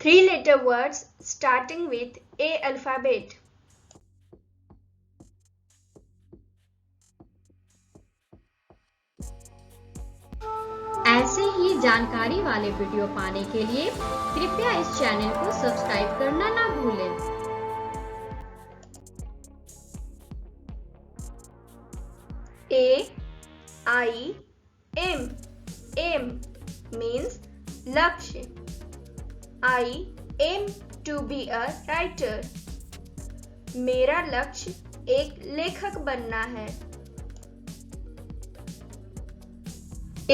3-letter words starting with A alphabet. ऐसे ही जानकारी वाले वीडियो पाने के लिए कृपया इस चैनल को सब्सक्राइब करना ना भूलें। A-I-M. Aim means लक्ष्य. I aim to be a writer. मेरा लक्ष्य एक लेखक बनना है.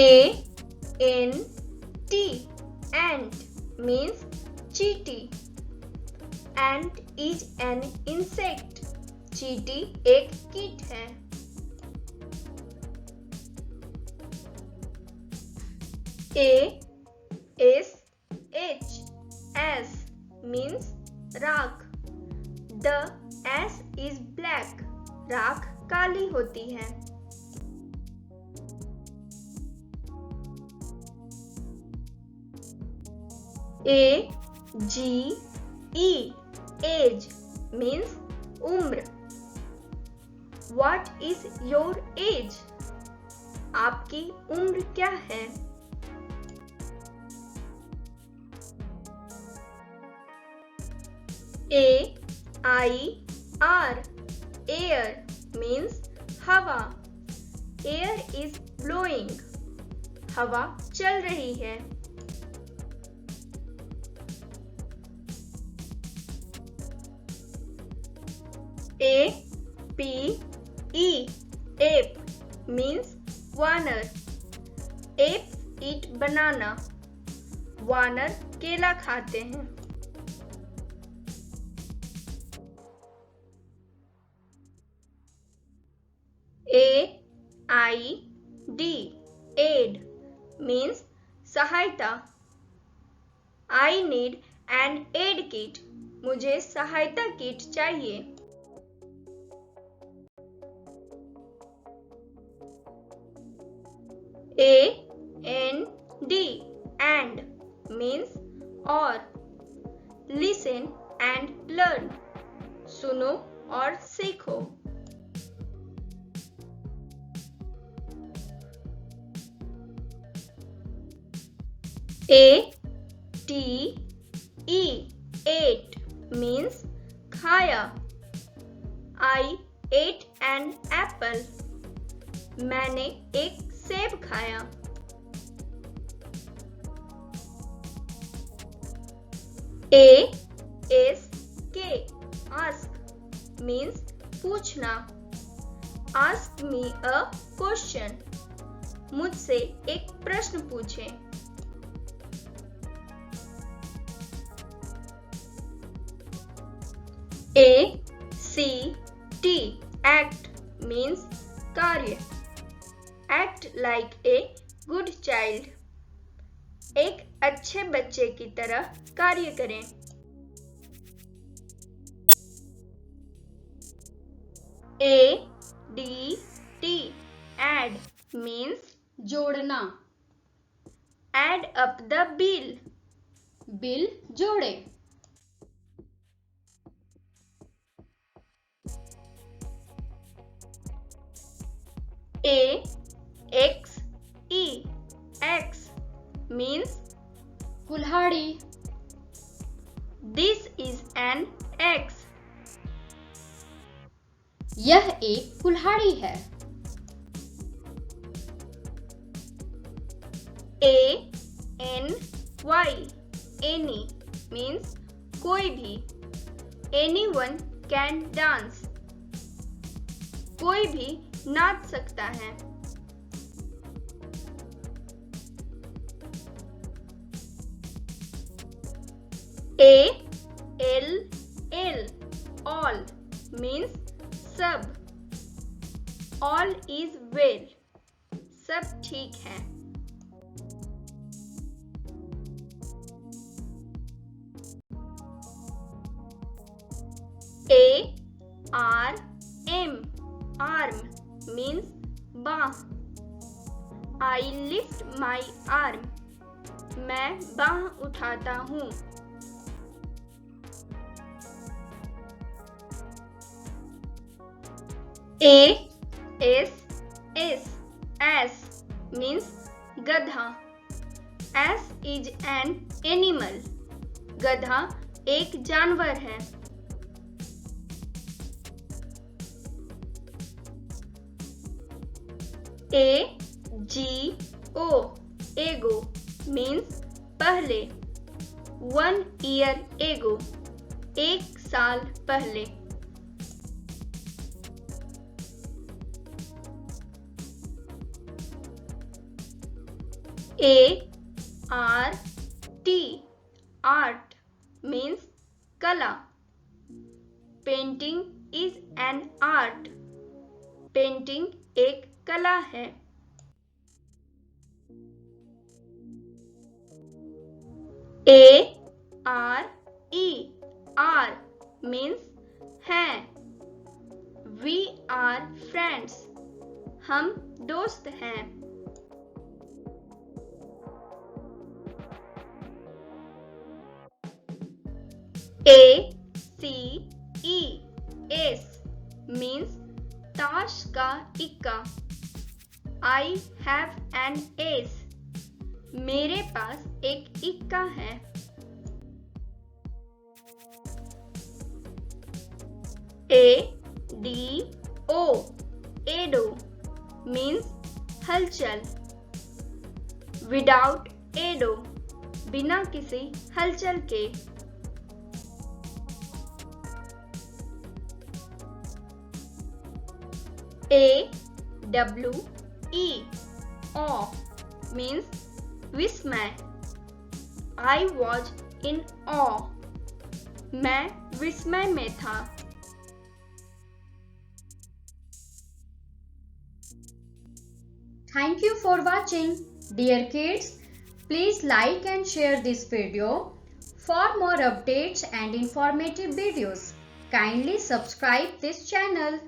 A-N-T. Ant means चींटी. Ant is an insect. चींटी एक कीट है. A-S-H. S means राख. The S is black. राख काली होती है. A-G-E. Age means उम्र. What is your age? आपकी उम्र क्या है? A-I-R. Air means हवा. Air is blowing. हवा चल रही है. A-P-E. Ape means वानर. Apes eat banana. वानर केला खाते हैं. A-I-D. Aid means सहायता. I need an aid kit. मुझे सहायता किट चाहिए. A-N-D. And means और. Listen and learn. सुनो और सीखो. A-T-E. Ate means खाया. I ate an apple. मैंने एक सेब खाया. A-S-K. Ask means पूछना. Ask me a question. मुझसे एक प्रश्न पूछें. A-C-T. Act means कार्य. Act like a good child. एक अच्छे बच्चे की तरह कार्य करें. A-D-D. Add means जोड़ना. add up the bill. Bill जोड़े. A-X-E. X means कुल्हाड़ी. This is an axe. यह एक कुल्हाड़ी है. A-N-Y. Any means कोई भी. Anyone can dance. कोई भी नाच सकता है. A-L-L. All means सब. All is well. सब ठीक है. A-R-M. Arm means बाँह. I lift my arm. मैं बाँह उठाता हूँ. A S S S means गधा. S is an animal. गधा एक जानवर है. A G O Ago means पहले. 1 year ago एक साल पहले. A R T art means कला. Painting is an art. Painting एक कला है. A R E R means हैं. We are friends. हम दोस्त हैं. A C E S means ताश का इक्का. I have an ace. मेरे पास एक इक्का है. A D O Ado means हलचल. Without Ado बिना किसी हलचल के. A W E awe means विस्मय. I was in awe. मैं विस्मय में था. Thank you for watching. Dear kids, please like and share this video. For more updates and informative videos, kindly subscribe this channel.